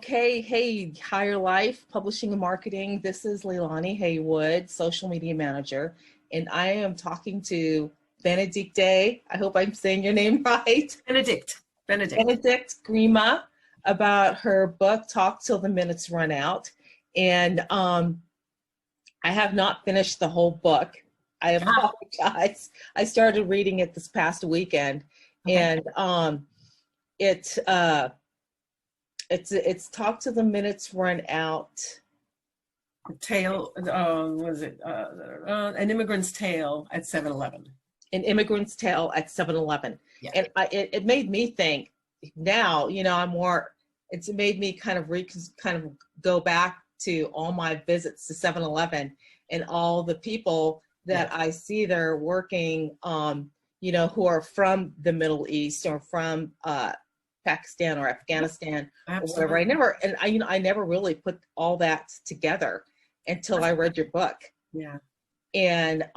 Okay, hey, Higher Life, Publishing and Marketing. This is Leilani Haywood, Social Media Manager, and I am talking to Benedicte. I hope I'm saying your name right. Benedicte Grima about her book, Talk Till the Minutes Run Out. And I have not finished the whole book. I apologize. I started reading it this past weekend, and it's Talk Till the Minutes Run Out. An Immigrant's Tale at 7-Eleven. An Immigrant's Tale at 7-Eleven. Yeah. And it made me think now, it's made me kind of go back to all my visits to 7-Eleven and all the people that I see there working, who are from the Middle East or from Pakistan or Afghanistan or whatever. I never really put all that together until I read your book. Yeah. And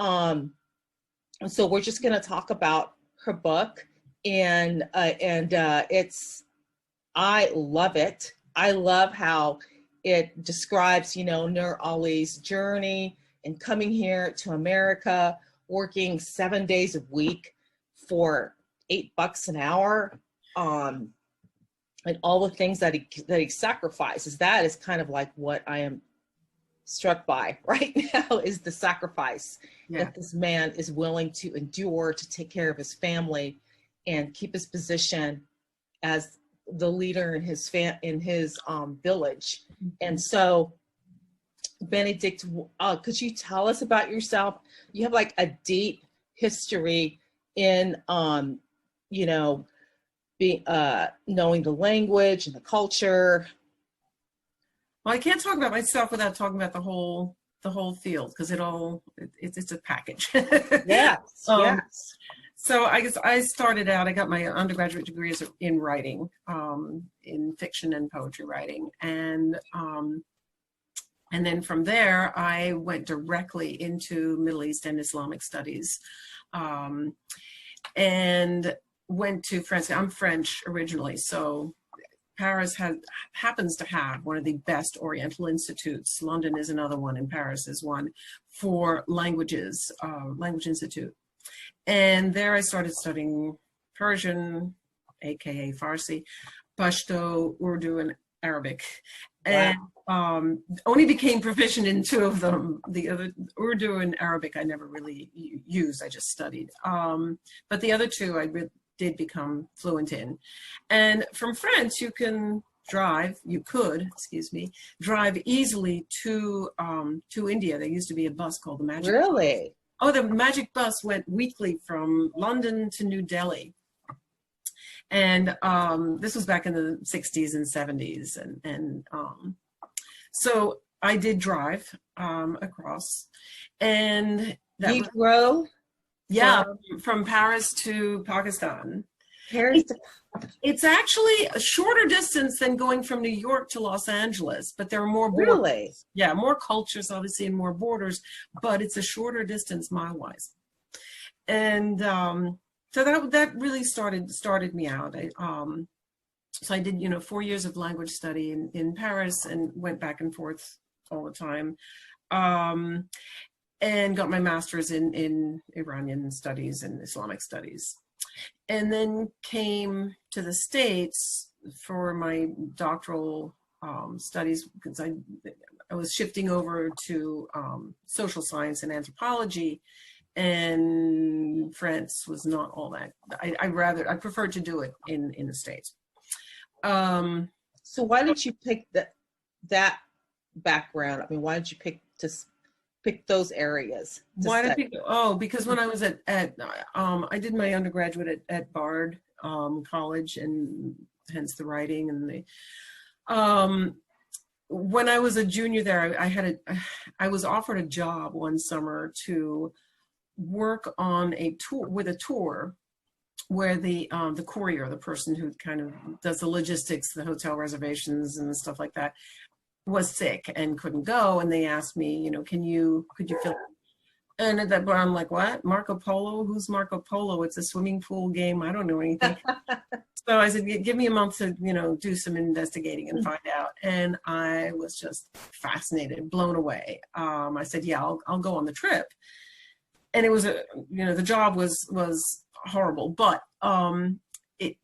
so we're just going to talk about her book, and I love it. I love how it describes, Nur Ali's journey and coming here to America, working 7 days a week for $8 an hour, and all the things that he sacrifices. That is kind of like what I am struck by right now, is the sacrifice that this man is willing to endure to take care of his family and keep his position as the leader in his village. And so, Benedicte, could you tell us about yourself? You have like a deep history in knowing the language and the culture. Well, I can't talk about myself without talking about the whole field, because it's a package. Yes. Yes. So I guess I started out, I got my undergraduate degrees in writing, in fiction and poetry writing. And then from there, I went directly into Middle East and Islamic studies, and went to France. I'm French originally, so Paris happens to have one of the best Oriental institutes. London is another one, and Paris is one for languages, Language Institute. And there I started studying Persian, aka Farsi, Pashto, Urdu, and Arabic. And only became proficient in two of them. The other, Urdu and Arabic, I never really used, I just studied. But the other two I did become fluent in. And from France, you could drive easily to India. There used to be a bus called the Magic Bus. Oh, the Magic Bus went weekly from London to New Delhi. And this was back in the 60s and 70s. And so I did drive across. And that you drove? Yeah, from Paris to Pakistan. It's actually a shorter distance than going from New York to Los Angeles, but there are more borders. Really? Yeah, more cultures, obviously, and more borders, but it's a shorter distance mile-wise. And so that really started me out. So I did, 4 years of language study in Paris and went back and forth all the time. And got my master's in Iranian studies and Islamic studies. And then came to the States for my doctoral studies, because I was shifting over to social science and anthropology, and France was not all that. I preferred to do it in the States. So why did you pick that background? I mean, why did you pick those areas? Why did I pick? Oh, because when I was I did my undergraduate at Bard College, and hence the writing and the. When I was a junior there, I was offered a job one summer to work on a tour where the courier, the person who kind of does the logistics, the hotel reservations and stuff like that, was sick and couldn't go, and they asked me, could you fill And at that point, I'm like, what? Marco Polo? Who's Marco Polo? It's a swimming pool game. I don't know anything. So I said, give me a month to, do some investigating and find out. And I was just fascinated, blown away. I said, yeah, I'll go on the trip. And it was the job was horrible, but it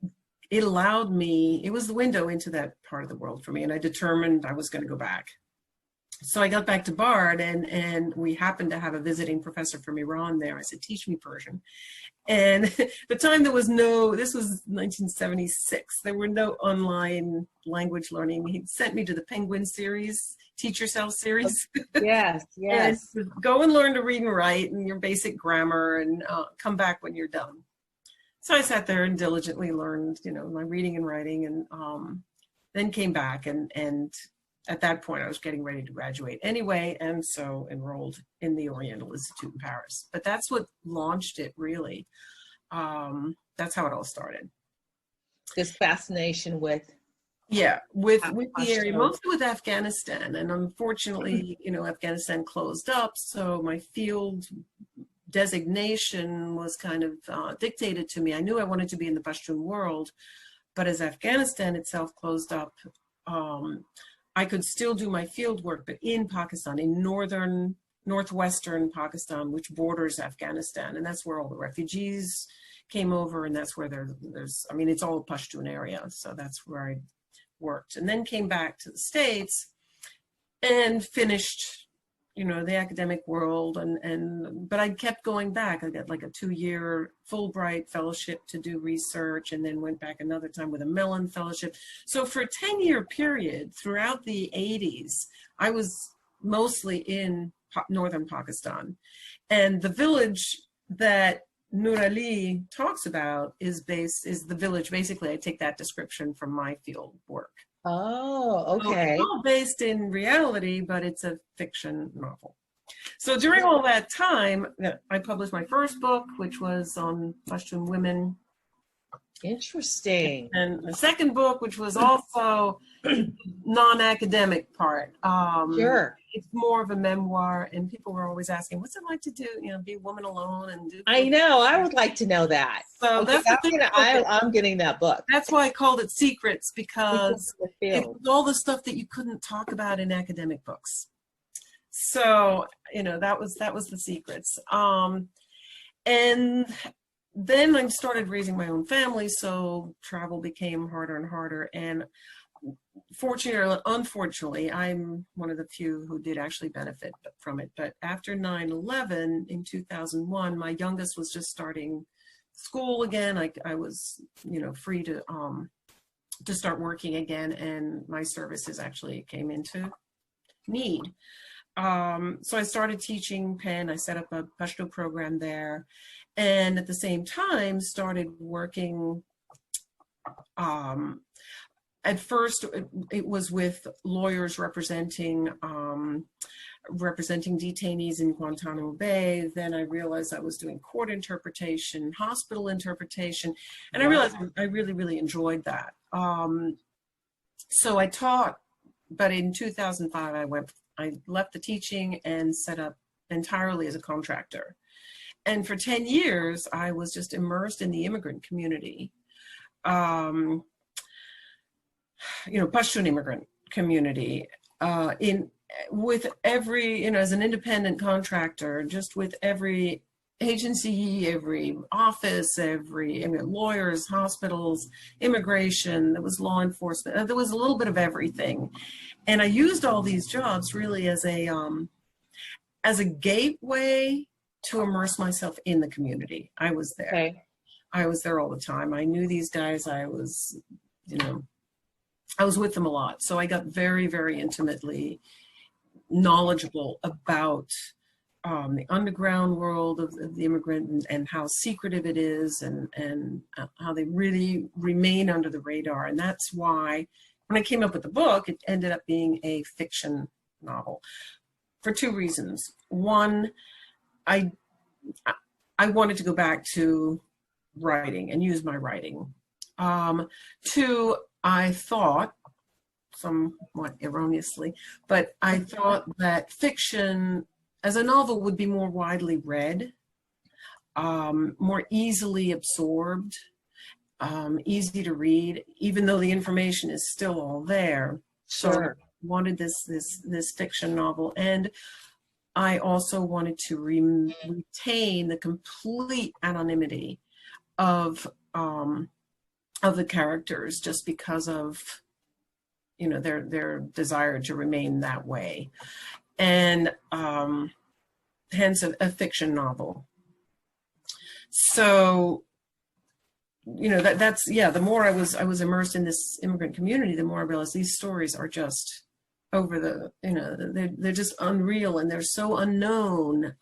allowed me, it was the window into that part of the world for me. And I determined I was going to go back. So I got back to Bard, and we happened to have a visiting professor from Iran there. I said, teach me Persian. And the time this was 1976, there were no online language learning. He sent me to the Penguin series, Teach Yourself series. Yes, yes. And go and learn to read and write and your basic grammar, and come back when you're done. So I sat there and diligently learned, my reading and writing, and then came back, and at that point, I was getting ready to graduate anyway, and so enrolled in the Oriental Institute in Paris. But that's what launched it, really. That's how it all started. This fascination with... Yeah, with the area, mostly with Afghanistan. And unfortunately, Afghanistan closed up, so my field designation was kind of dictated to me. I knew I wanted to be in the Pashtun world, but as Afghanistan itself closed up, I could still do my field work, but in Pakistan, in northwestern Pakistan, which borders Afghanistan. And that's where all the refugees came over. And that's where it's all a Pashtun area. So that's where I worked. And then came back to the States and finished, the academic world. But I kept going back. I got like a 2-year Fulbright fellowship to do research, and then went back another time with a Mellon fellowship. So for a 10-year period throughout the 80s, I was mostly in northern Pakistan. And the village that Nur Ali talks about is the village. Basically, I take that description from my field work. Oh, okay. So it's all based in reality, but it's a fiction novel. So during all that time, I published my first book, which was on Pashtun women. Interesting. And the second book, which was also non-academic part. Sure. It's more of a memoir, and people were always asking, what's it like to do, be a woman alone and do. I know. I would like to know that. So okay, I'm getting that book. That's why I called it Secrets, because it was all the stuff that you couldn't talk about in academic books. So, that was the secrets. And then I started raising my own family, so travel became harder and harder. And fortunately or unfortunately, I'm one of the few who did actually benefit from it. But after 9/11 in 2001, my youngest was just starting school again. I was, free to start working again, and my services actually came into need. So I started teaching Penn. I set up a Pashto program there, and at the same time started working. At first, it was with lawyers representing detainees in Guantanamo Bay. Then I realized I was doing court interpretation, hospital interpretation, and I realized I really, really enjoyed that. So I taught, but in 2005, I left the teaching and set up entirely as a contractor. And for 10 years, I was just immersed in the immigrant community. Pashtun immigrant community, with every, as an independent contractor, just with every agency, every office, lawyers, hospitals, immigration, there was law enforcement, there was a little bit of everything. And I used all these jobs really as a gateway to immerse myself in the community. I was there. Okay. I was there all the time. I knew these guys. I was with them a lot. So I got very, very intimately knowledgeable about the underground world of the immigrant, and how secretive it is, and how they really remain under the radar. And that's why when I came up with the book, it ended up being a fiction novel for two reasons. One, I wanted to go back to writing and use my writing. Two, I thought, somewhat erroneously, but I thought that fiction as a novel would be more widely read, more easily absorbed, easy to read, even though the information is still all there. So I Sure. wanted this fiction novel, and I also wanted to retain the complete anonymity of the characters, just because of, you know, their desire to remain that way, and hence a fiction novel. So, you know, that's yeah. The more I was immersed in this immigrant community, the more I realized these stories are just over the, you know, they're just unreal, and they're so unknown.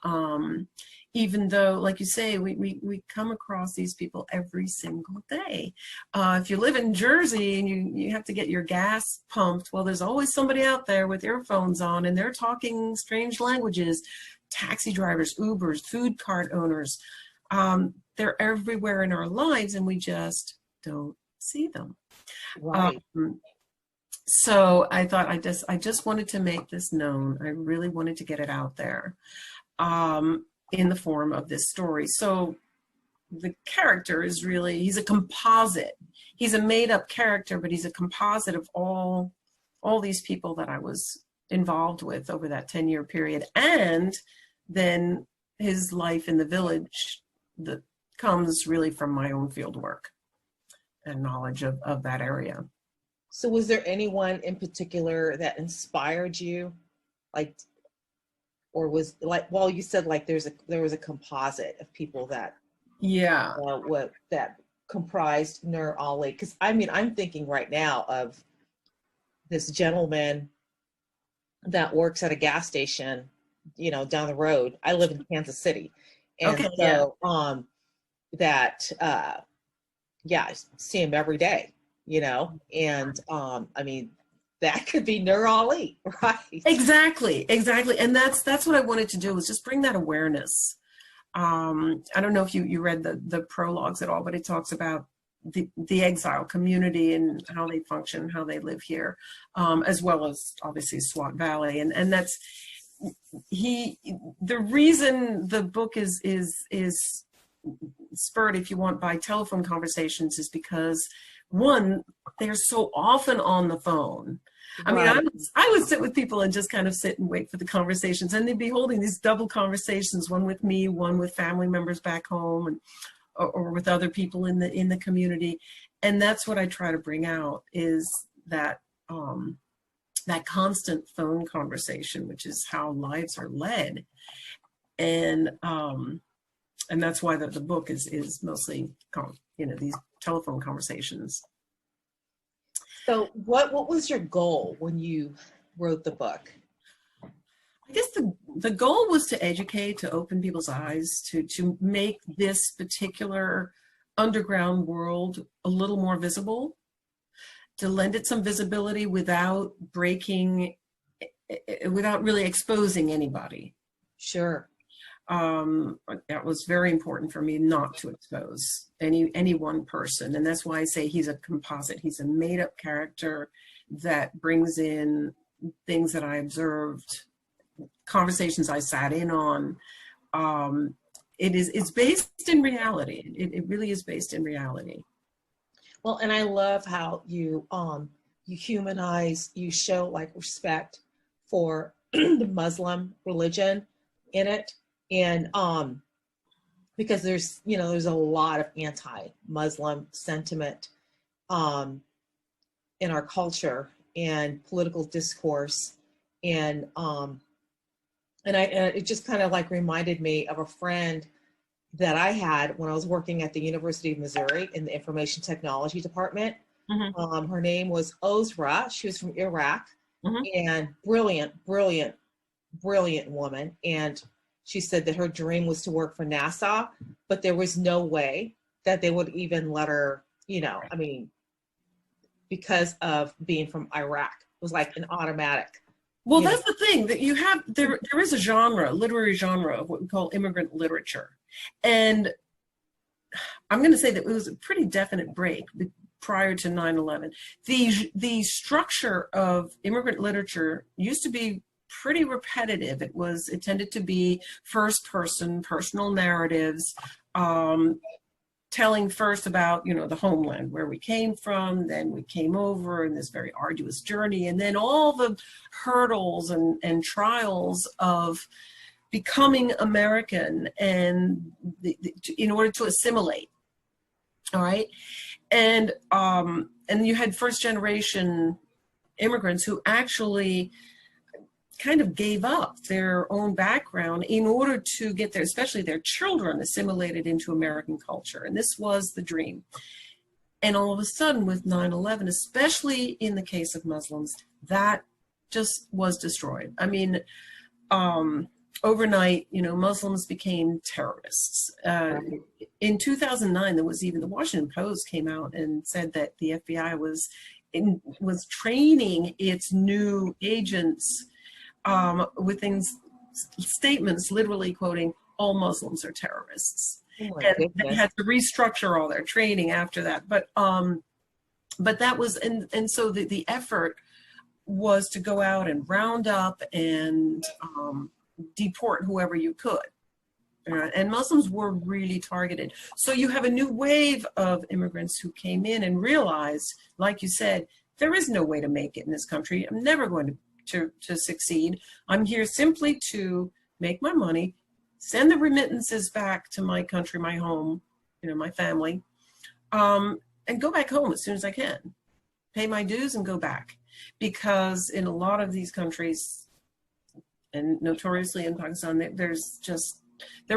Even though, like you say, we come across these people every single day. If you live in Jersey and you have to get your gas pumped, well, there's always somebody out there with earphones on, and they're talking strange languages. Taxi drivers, Ubers, food cart owners. They're everywhere in our lives, and we just don't see them. Right. So I thought I just wanted to make this known. I really wanted to get it out there in the form of this story. So the character is really, he's a composite. He's a made-up character, but he's a composite of all these people that I was involved with over that 10-year period, and then his life in the village that comes really from my own field work and knowledge of that area. So was there anyone in particular that inspired you? Like, or was like, well, you said like there was a composite of people that that comprised Nur Ali. Because I mean, I'm thinking right now of this gentleman that works at a gas station, you know, down the road. I live in Kansas City. And Okay, so I see him every day, you know, and I mean, that could be Nur Ali, right? Exactly. And that's what I wanted to do, was just bring that awareness. I don't know if you read the prologues at all, but it talks about the exile community and how they function, how they live here, as well as obviously Swat Valley, and that's the reason the book is spurred, if you want, by telephone conversations is because, one, they're so often on the phone. I mean, I would sit with people and just kind of sit and wait for the conversations, and they'd be holding these double conversations, one with me, one with family members back home, and or with other people in the community. And that's what I try to bring out, is that that constant phone conversation, which is how lives are led. And that's why the book is mostly, you know, these telephone conversations. So what was your goal when you wrote the book? I guess the goal was to educate, to open people's eyes, to make this particular underground world a little more visible, to lend it some visibility without breaking, without really exposing anybody. Sure. That was very important for me, not to expose any one person. And that's why I say he's a composite. He's a made-up character that brings in things that I observed, conversations I sat in on. It's based in reality. It really is based in reality. Well, and I love how you humanize, you show like respect for the Muslim religion in it. And because there's a lot of anti-Muslim sentiment in our culture and political discourse, and it just kind of like reminded me of a friend that I had when I was working at the University of Missouri in the information technology department. Mm-hmm. Her name was Ozra. She was from Iraq. Mm-hmm. And brilliant woman. And she said that her dream was to work for NASA, but there was no way that they would even let her, I mean, because of being from Iraq. It was like an automatic. Well, that's the thing, that you have, there is a genre, literary genre of what we call immigrant literature. And I'm going to say that it was a pretty definite break prior to 9/11. The structure of immigrant literature used to be pretty repetitive. It tended to be first person, personal narratives, telling first about, the homeland, where we came from, then we came over in this very arduous journey, and then all the hurdles and trials of becoming American and in order to assimilate. All right. And you had first generation immigrants who actually kind of gave up their own background in order to get especially their children assimilated into American culture. And this was the dream. And all of a sudden with 9/11, especially in the case of Muslims, that just was destroyed. I mean, overnight, Muslims became terrorists. In 2009, there was even the Washington Post came out and said that the FBI was training its new agents with statements literally quoting, all Muslims are terrorists. Oh, and they had to restructure all their training after that. But that was, and so the effort was to go out and round up and deport whoever you could. And Muslims were really targeted. So you have a new wave of immigrants who came in and realized, like you said, there is no way to make it in this country. I'm never going to succeed. I'm here simply to make my money, send the remittances back to my country, my home, my family, and go back home as soon as I can. Pay my dues and go back. Because in a lot of these countries, and notoriously in Pakistan, there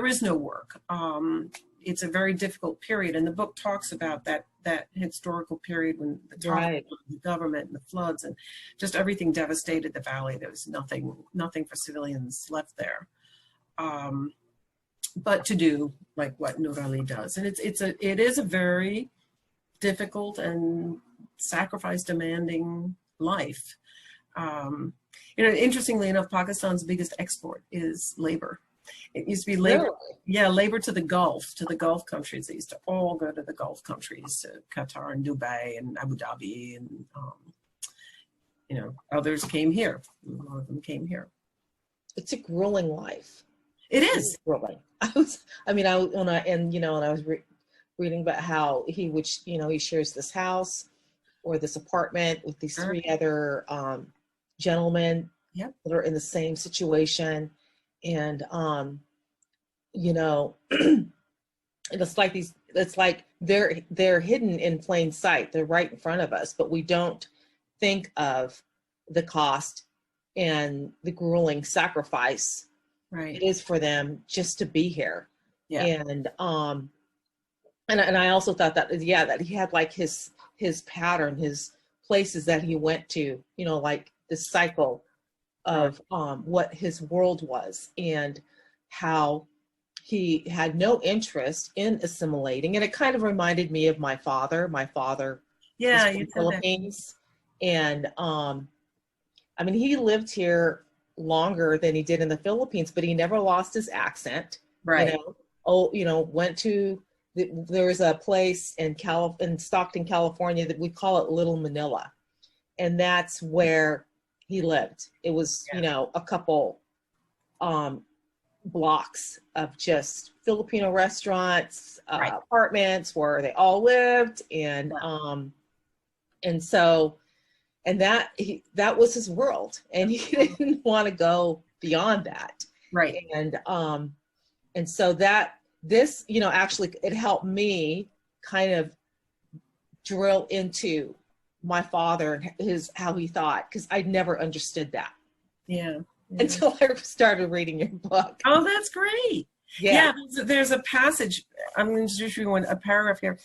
is no work. It's a very difficult period, and the book talks about that historical period when the Taliban, the government, and the floods, and just everything devastated the valley. There was nothing for civilians left there, but to do like what Nur Ali does, and it is a very difficult and sacrifice demanding life. Interestingly enough, Pakistan's biggest export is labor. It used to be labor, labor to the Gulf countries. They used to all go to the Gulf countries, to Qatar and Dubai and Abu Dhabi, and others came here. A lot of them came here. It's a grueling life. It is. It's grueling. I was reading about how he would, he shares this house or this apartment with these three other gentlemen that are in the same situation. And, it's like they're hidden in plain sight. They're right in front of us, but we don't think of the cost and the grueling sacrifice it is for them just to be here. Yeah. And I also thought that he had like his pattern, his places that he went to, like this cycle of what his world was and how he had no interest in assimilating. And it kind of reminded me of my father. My father was from the Philippines. And he lived here longer than he did in the Philippines, but he never lost his accent. Right. Went to, there was a place in Stockton, California that we call it Little Manila. And that's where he lived. It was, a couple blocks of just Filipino restaurants, apartments where they all lived. And that was his world. And he didn't want to go beyond that. Right. And so this, actually it helped me kind of drill into my father and how he thought, because I'd never understood that. Yeah. Until I started reading your book. Oh, that's great. Yeah. There's a passage. I'm going to just read a paragraph here.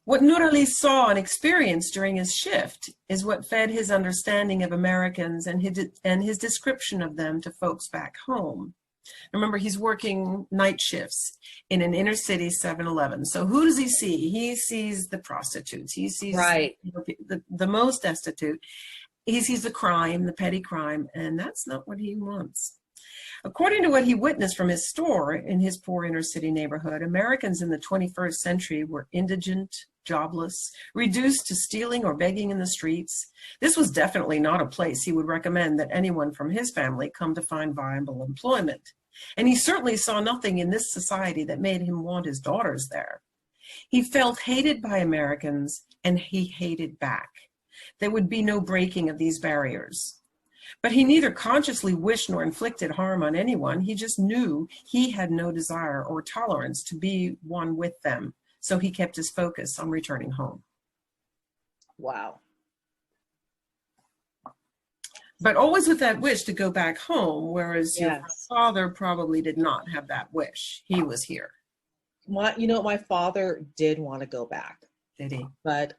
What Nur Ali saw and experienced during his shift is what fed his understanding of Americans and his description of them to folks back home. Remember, he's working night shifts in an inner city 7-Eleven. So who does he see? He sees the prostitutes. He sees the most destitute. He sees the crime, the petty crime, and that's not what he wants. According to what he witnessed from his store in his poor inner city neighborhood, Americans in the 21st century were indigent, jobless, reduced to stealing or begging in the streets. This was definitely not a place he would recommend that anyone from his family come to find viable employment. And he certainly saw nothing in this society that made him want his daughters there. He felt hated by Americans, and he hated back. There would be no breaking of these barriers. But he neither consciously wished nor inflicted harm on anyone. He just knew he had no desire or tolerance to be one with them. So he kept his focus on returning home. Wow. But always with that wish to go back home, whereas Yes. your father probably did not have that wish. He was here. My father did want to go back, Did he? but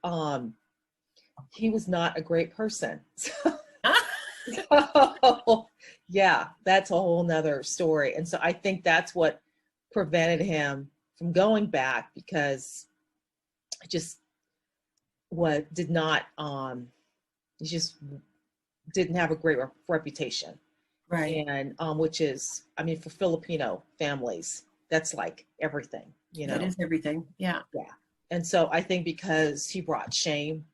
he was not a great person. So, yeah, that's a whole nother story. And so I think that's what prevented him from going back, because it just he just didn't have a great reputation. Right. And which is, I mean, for Filipino families, that's like everything, That is everything. Yeah. Yeah. And so I think because he brought shame.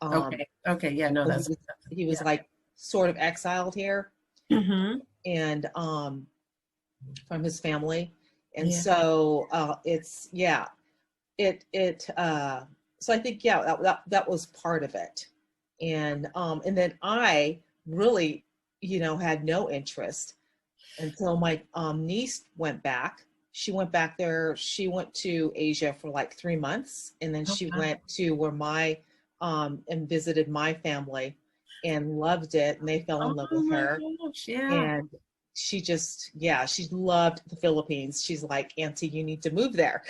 Okay. Yeah. No, that's. He was like sort of exiled here, Mm-hmm. and from his family, and Yeah. so so I think that was part of it, and then I really had no interest until my niece went back. She went back there. She went to Asia for like 3 months, and then she went to where and visited my family and loved it, and they fell in love with her. Gosh, yeah. And she just, she loved the Philippines. She's like, Auntie, you need to move there.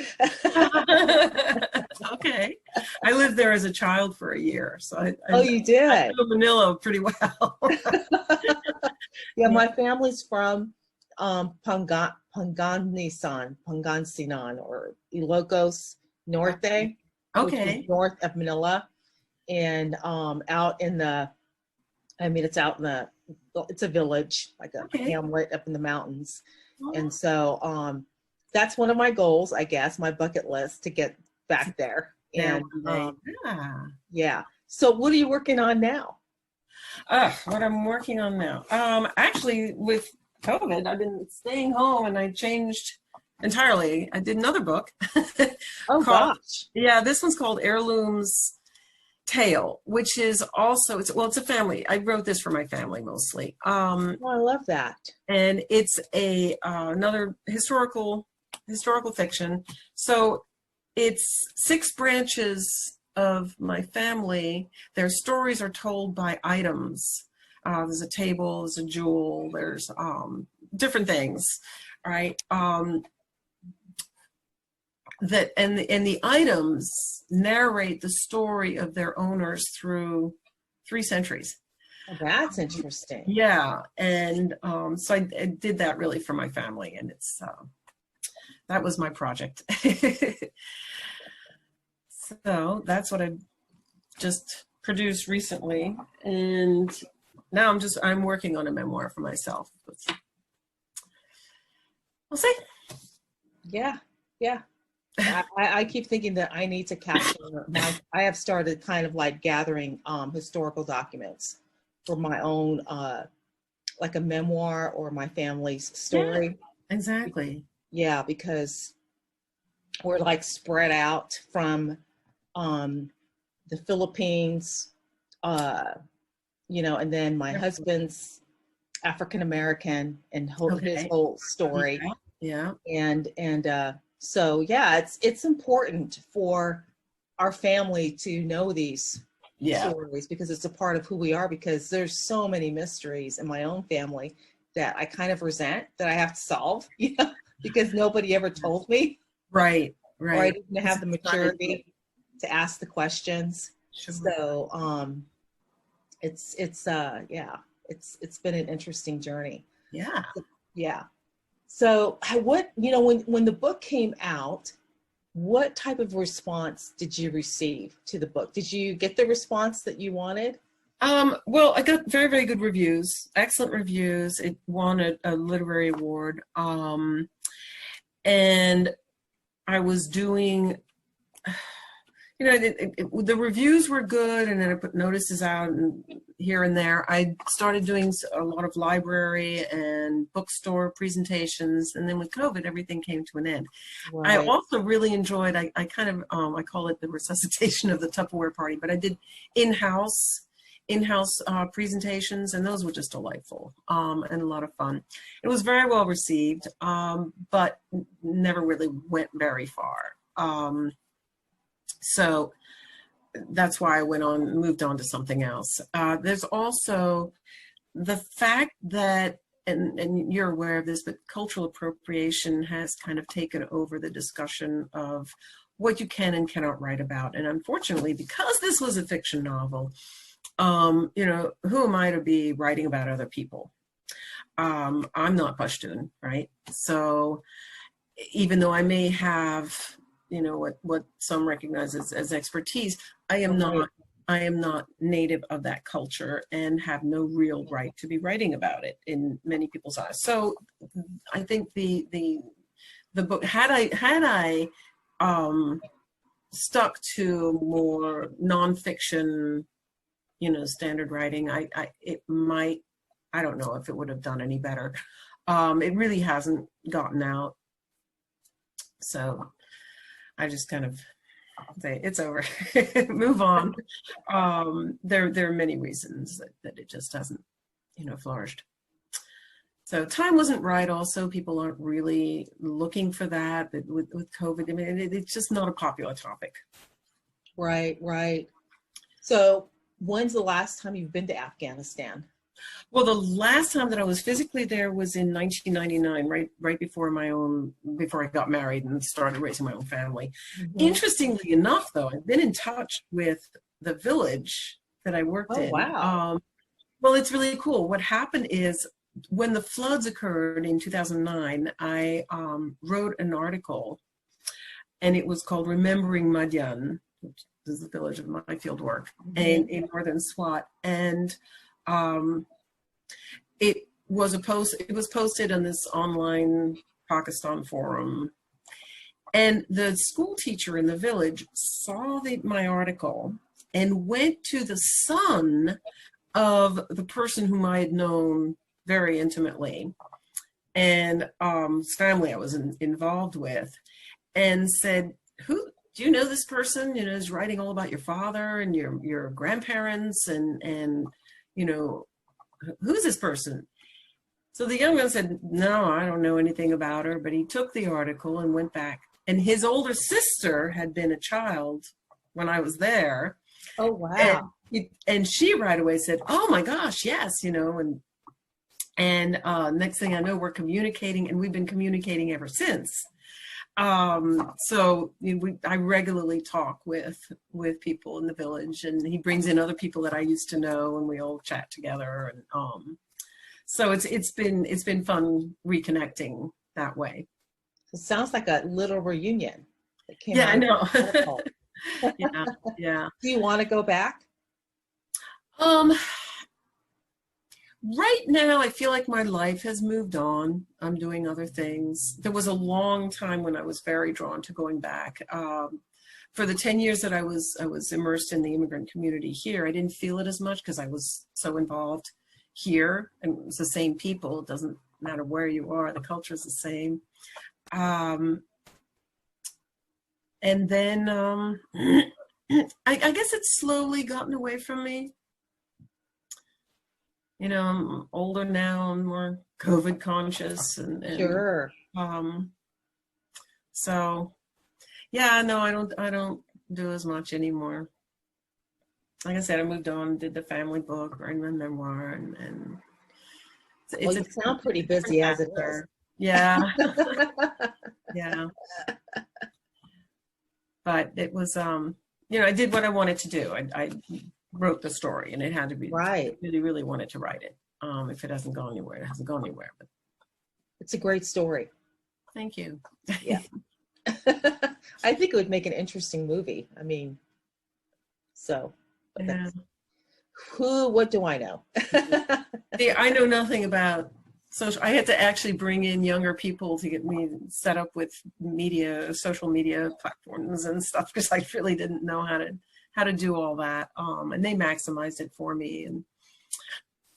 Okay. I lived there as a child for a year. So You did? I know Manila pretty well. Yeah, my family's from Pangasinan, or Ilocos Norte, which Okay. is north of Manila, and it's a village, like a hamlet up in the mountains. And so that's one of my goals, I guess, my bucket list, to get back there. And so what are you working on now? What I'm working on now. Actually, with COVID, I've been staying home, and I changed entirely. I did another book. Gosh. Yeah, this one's called Heirloom's Tale, which is also, it's a family. I wrote this for my family mostly. I love that. And it's another historical fiction. So it's 6 branches of my family. Their stories are told by items. There's a table, there's a jewel, there's different things, right? The items narrate the story of their owners through 3 centuries. Oh, that's interesting. Yeah, and so I did that really for my family, and it's that was my project. So that's what I just produced recently, and now I'm working on a memoir for myself. We'll see. Yeah. I keep thinking that I need to capture I have started kind of like gathering historical documents for my own, like a memoir or my family's story. Yeah, exactly. Yeah, because we're like spread out from the Philippines, and then my husband's African American, and his whole story. Yeah. And so it's important for our family to know these stories, because it's a part of who we are, because there's so many mysteries in my own family that I kind of resent that I have to solve, because nobody ever told me. Right. Or I didn't have the maturity to ask the questions. Sure. So it's been an interesting journey. Yeah. So when the book came out, what type of response did you receive to the book? Did you get the response that you wanted? Well, I got very, very good reviews, excellent reviews. It won a literary award. And I was doing, the reviews were good, and then I put notices out and here and there. I started doing a lot of library and bookstore presentations, and then with COVID, everything came to an end. Right. I also really enjoyed, I kind of, I call it the resuscitation of the Tupperware party, but I did in-house presentations, and those were just delightful and a lot of fun. It was very well received, but never really went very far. So that's why I moved on to something else. There's also the fact that, and you're aware of this, but cultural appropriation has kind of taken over the discussion of what you can and cannot write about. And unfortunately, because this was a fiction novel, who am I to be writing about other people? I'm not Pashtun, right? So even though I may have, what some recognize as expertise, I am not native of that culture and have no real right to be writing about it in many people's eyes. So I think the book, had I stuck to more nonfiction, standard writing, I don't know if it would have done any better. It really hasn't gotten out. So I just kind of say it's over, move on. There are many reasons that it just hasn't, flourished. So time wasn't right. Also, people aren't really looking for that. But with COVID, I mean, it's just not a popular topic. Right. So when's the last time you've been to Afghanistan? Well, the last time that I was physically there was in 1999, right before I got married and started raising my own family. Mm-hmm. Interestingly enough, though, I've been in touch with the village that I worked in. Wow. Well, it's really cool. What happened is when the floods occurred in 2009, I wrote an article, and it was called Remembering Madyan, which is the village of my field work, mm-hmm. and in northern Swat. And it was posted on this online Pakistan forum, and the school teacher in the village saw my article and went to the son of the person whom I had known very intimately, and his family I was involved with, and said, "Who do you know? This person, is writing all about your father and your grandparents, and who's this person?" So the young man said, "No, I don't know anything about her," but he took the article and went back. And his older sister had been a child when I was there. Oh, wow. And she right away said, "Oh my gosh, yes," and next thing I know, we're communicating, and we've been communicating ever since. So I regularly talk with people in the village, and he brings in other people that I used to know, and we all chat together. And so it's been fun reconnecting that way. It sounds like a little reunion. Yeah, I know. Yeah. Do you want to go back? Right now, I feel like my life has moved on. I'm doing other things. There was a long time when I was very drawn to going back. For the 10 years that I was immersed in the immigrant community here, I didn't feel it as much because I was so involved here, and it's the same people. It doesn't matter where you are; the culture is the same. And then I guess it's slowly gotten away from me. I'm older now, I'm more COVID conscious, and sure. So yeah, no, I don't do as much anymore. Like I said, I moved on, did the family book, writing my memoir, and you sound pretty busy as it is. Yeah. Yeah. But it was, I did what I wanted to do. I wrote the story, and it had to be right. I really, really wanted to write it. If it hasn't gone anywhere, it hasn't gone anywhere. But it's a great story. Thank you. Yeah. I think it would make an interesting movie. I mean, so. Yeah. What do I know? See, I know nothing about social. I had to actually bring in younger people to get me set up with social media platforms and stuff, because I really didn't know how to do all that. And they maximized it for me, and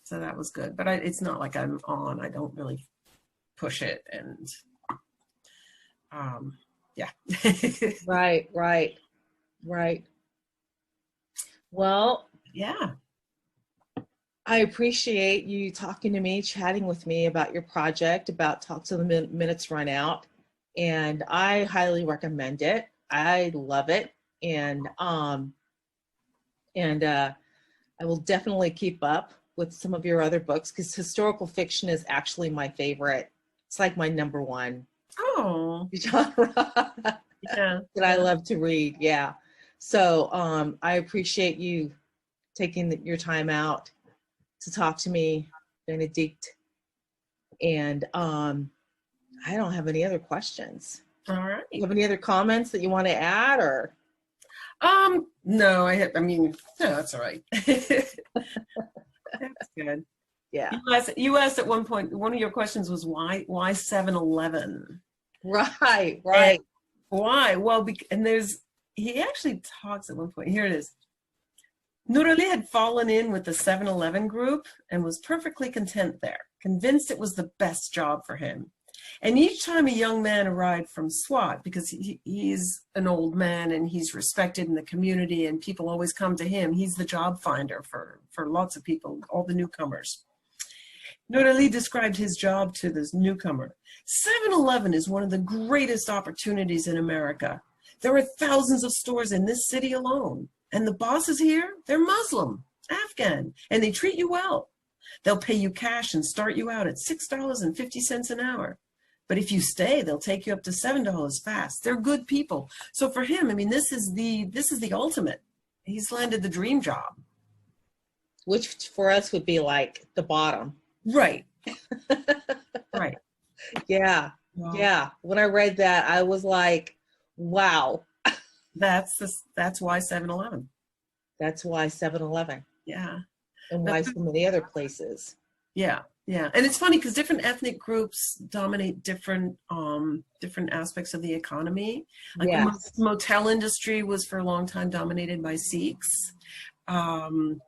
so that was good. But it's not like I'm on. I don't really push it, and yeah. Right. Well, Yeah. I appreciate you talking to me, chatting with me about your project, about Talk to the Minutes Run Out. And I highly recommend it. I love it. And I will definitely keep up with some of your other books, because historical fiction is actually my favorite. It's like my number one genre Yeah. that I love to read. Yeah. So I appreciate you taking your time out to talk to me, Benedicte. And I don't have any other questions. All right. You have any other comments that you want to add, or? No, no, that's all right. That's good. Yeah. You asked at one point, one of your questions was why 7-Eleven? Right. And why? Well, he actually talks at one point. Here it is. Nur Ali had fallen in with the 7-Eleven group and was perfectly content there, convinced it was the best job for him. And each time a young man arrived from Swat, because he's an old man and he's respected in the community and people always come to him, he's the job finder for lots of people, all the newcomers. Nur Ali described his job to this newcomer. 7-Eleven is one of the greatest opportunities in America. There are thousands of stores in this city alone. And the bosses here, they're Muslim, Afghan, and they treat you well. They'll pay you cash and start you out at $6.50 an hour. But if you stay, they'll take you up to $7 fast. They're good people. So for him, this is the ultimate. He's landed the dream job. Which for us would be like the bottom. Right. Right. Yeah. Wow. Yeah. When I read that, I was like, wow. That's why 7-Eleven. That's why 7-Eleven. Yeah. And why so many other places. Yeah. Yeah. And it's funny because different ethnic groups dominate different aspects of the economy. Like yes. The motel industry was for a long time dominated by Sikhs. The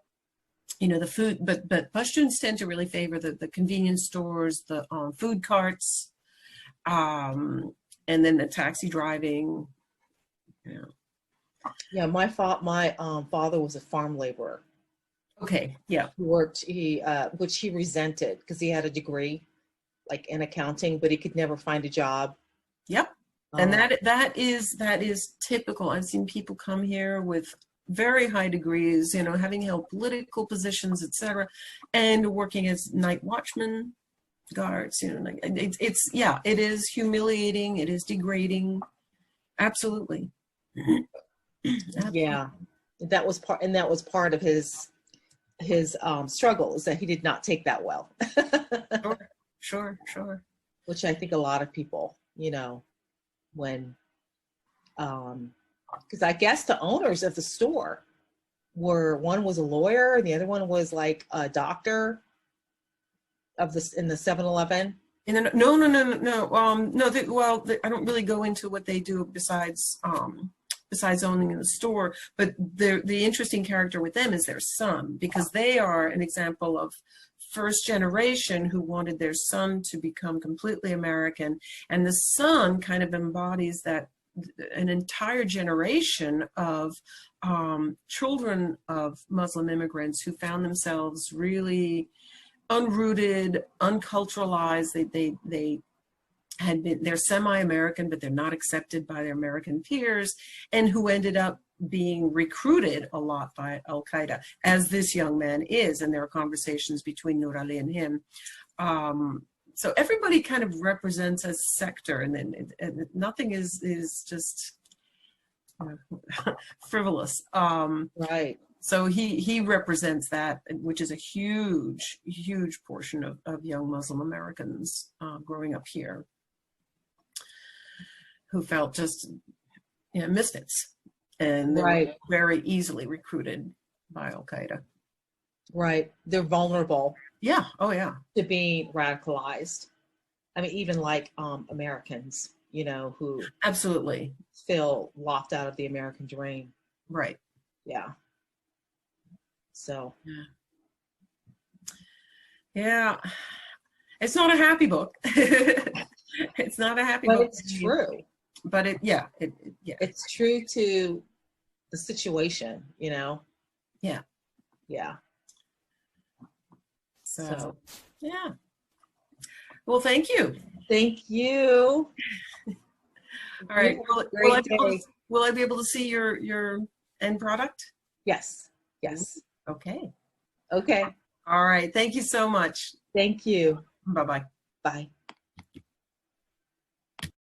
food, but Pashtuns tend to really favor the convenience stores, the food carts, and then the taxi driving. Yeah. Yeah, my father was a farm laborer. Okay, yeah. Which he resented because he had a degree, like in accounting, but he could never find a job. Yep, and that is typical. I've seen people come here with very high degrees, having held political positions, etc., and working as night watchmen, guards. It is humiliating. It is degrading. Absolutely. Yeah, that was part of his struggle, is that he did not take that well. Sure. Which I think a lot of people, when, because I guess the owners of the store one was a lawyer and the other one was like a doctor in the 7-Eleven. And no. I don't really go into what they do besides owning the store, but the interesting character with them is their son, because they are an example of first generation who wanted their son to become completely American, and the son kind of embodies that, an entire generation of children of Muslim immigrants who found themselves really unrooted, unculturalized. They're semi-American, but they're not accepted by their American peers, and who ended up being recruited a lot by Al-Qaeda, as this young man is, and there are conversations between Nur Ali and him. So everybody kind of represents a sector, and then nothing is just frivolous. Right. So he represents that, which is a huge portion of young Muslim Americans growing up here, who felt just misfits, and they were very easily recruited by Al-Qaeda. Right. They're vulnerable Yeah. Oh, yeah. to being radicalized. I mean, even like Americans, you know, who Absolutely. feel locked out of the American dream. Right. Yeah. So. Yeah. Yeah. It's not a happy book. It's not a happy But book. it's true. But yeah. It's true to the situation, you know? Yeah. Yeah. So, yeah. Well, thank you. Thank you. All right. Will I be able to see your end product? Yes. Yes. Okay. Okay. All right. Thank you so much. Thank you. Bye-bye. Bye.